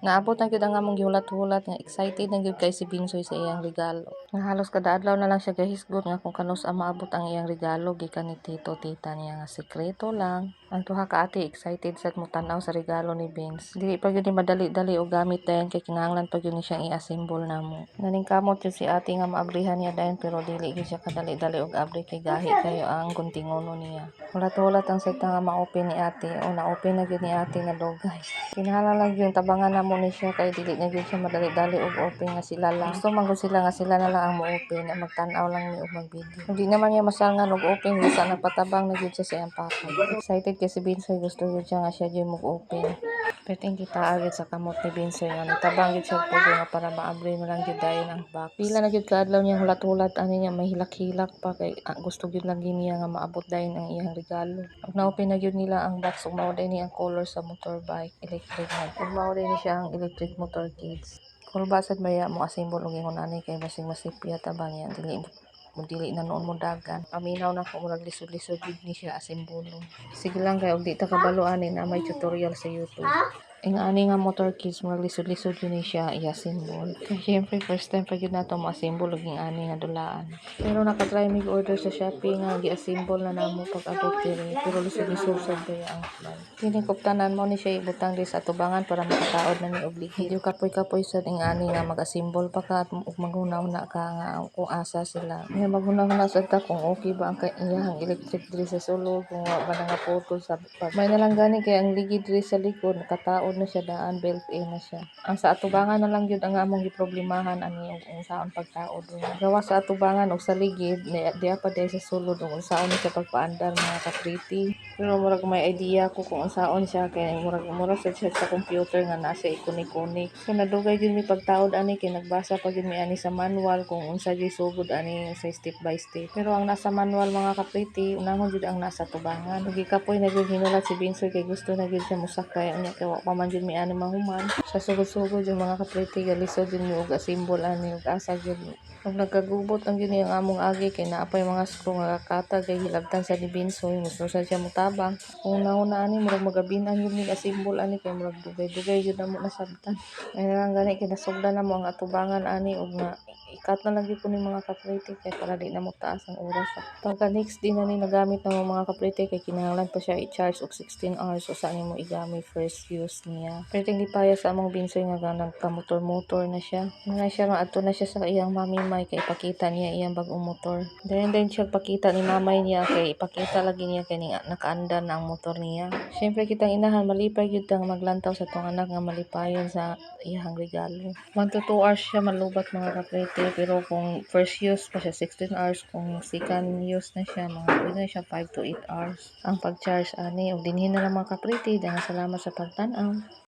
Naabot na gyud ang among gihulat-hulat nga excited na gyud kay si Binsoy sa iyang regalo. Nga halos kada adlaw na lang siya gahisgot nga kung kanus ang maabot ang iyang regalo gikan ni tito tita niya nga sekreto lang. Ang duha ka ate excited sad mo tan-aw sa regalo ni Vince. Dili pa gyud ni madali-dali og gamit dayon kay kinahanglan pa gyud ni siyang i-assemble namo. Naningkamot gyud si ate nga maabrihan niya dayon pero dili gyud siya kadali-dali og abri kay gahi kayo ang guntingono niya. Hulat-hulat ang sekta nga ma-open ni ate o na-open na gyud ni ate nga dugay. Kinahanglan lang yung tabangan namo ni siya kay dili na gyud siya madali-dali og open nga sila lang. Gusto man gud sila nga sila na lang ang mo-open at magtan-aw lang ni og mag-video. Hindi naman niya masangan og open basta nagpatabang na gyud siya sa iyang pakay. Excited kay si Binsoy gusto gyud siya nga siya gyud mag-open. Perting kita agad sa kamot ni Binsoy nga nitabang gyud siya pugo nga para maabri na lang gyud dayon ang box. Pila na gyud kaadlaw niya hulat-hulat ani niya may hilak-hilak pa kay gusto gyud lang niya nga maabot dayon ang iyang regalo. Ug na-open na gyud nila ang box ug mao ni ang color sa motorbike electric na. Ug mao ni siya ang electric motor kids. Kung basad maya mo assemble og ingon ani kay basig masipya tabang yan dili na noon mo dagan. Paminaw na ko murag lisod-lisod gid ni siya assemble. Sige lang kay og di ta kabalo ani na may tutorial sa YouTube. Ang ani nga motor kids murag lisod-lisod yun ni siya i-assemble. Kaya syempre first time pa gyud nato mo-assemble og ani nga dulaan. Pero nakatry mig order sa Shopee nga gi-assemble na namo pag abot diri pero lisod-lisod sad kaya ang plan. Kini kuptanan mo ni siya ibutang di sa atubangan para makataod na ni og lihit. Medyo kapoy-kapoy sad ang ani nga mag-assemble pa ka at maghunaw-huna ka nga kung asa sila. Nga maghunaw-huna sad ta kung okay ba ang iyang electric diri sa sulod kung wa ba nga photo sa pag. May nalang gani kay ang ligid diri sa likod nakataod na siya daan built-in na siya. Ang sa atubangan na lang gyud ang among giproblemahan ani og unsaon pagtaod. Gawa sa atubangan og sa ligid diha pa sa sulod og unsaon siya pagpaandar mga ka-pretty. Pero murag may idea ko kung unsaon siya kay murag siya sa computer nga naa siya ikonik-konik. So nadugay gyud mi pagtaod ani kay nagbasa pa gyud mi ani sa manual kung unsa gyud sugod ani sa step by step. Pero ang nasa manual mga ka-pretty unahon gyud ang nasa tubangan. Gikapoy na gyud hinulat si Binsoy kay gusto na gyud siya musakay unya kay wa pa man gyud mi ani mahuman. Sa sugod-sugod yung mga ka-pretty galisod gyud mi og assemble ani og asa gyud. Ug nagkagubot ang gyud ang among agi kay naa pa mga screw nga kakatag kay hilabtan sa ni Binsoy gusto sa siya mutabang. Kung nauna ani murag magabinan gyud ni assemble ani kay murag dugay-dugay gyud namo nasabtan. Ay na lang gani kay nasugdan namo ang atubangan ani og na ikat na lang gyud ko ni mga ka-pretty kay para di na mo taas ang oras. Pagka next day na ni nagamit na mga ka-pretty kay kinahanglan pa siya i-charge og 16 hours so saan mo igamit first use niya. Perting dipaya sa among Binsoy nga nagka-motor-motor na siya. Nga siya adto na siya sa iyang mami May kay ipakita niya iyang bagong motor. Then siya pakita ni mamay niya kay ipakita lagi niya kay nakaandar na ang motor niya. Syempre kitang inahan malipay gyud tang maglantaw sa tong anak nga malipayon sa iyang regalo. 1 to 2 hours siya malubat mga ka-pretty pero kung first use pa siya 16 hours kung second use na siya mga pwede na siya 5 to 8 hours ang pag-charge ani og dinhin na lang mga ka-pretty. Salamat sa pagtan-aw.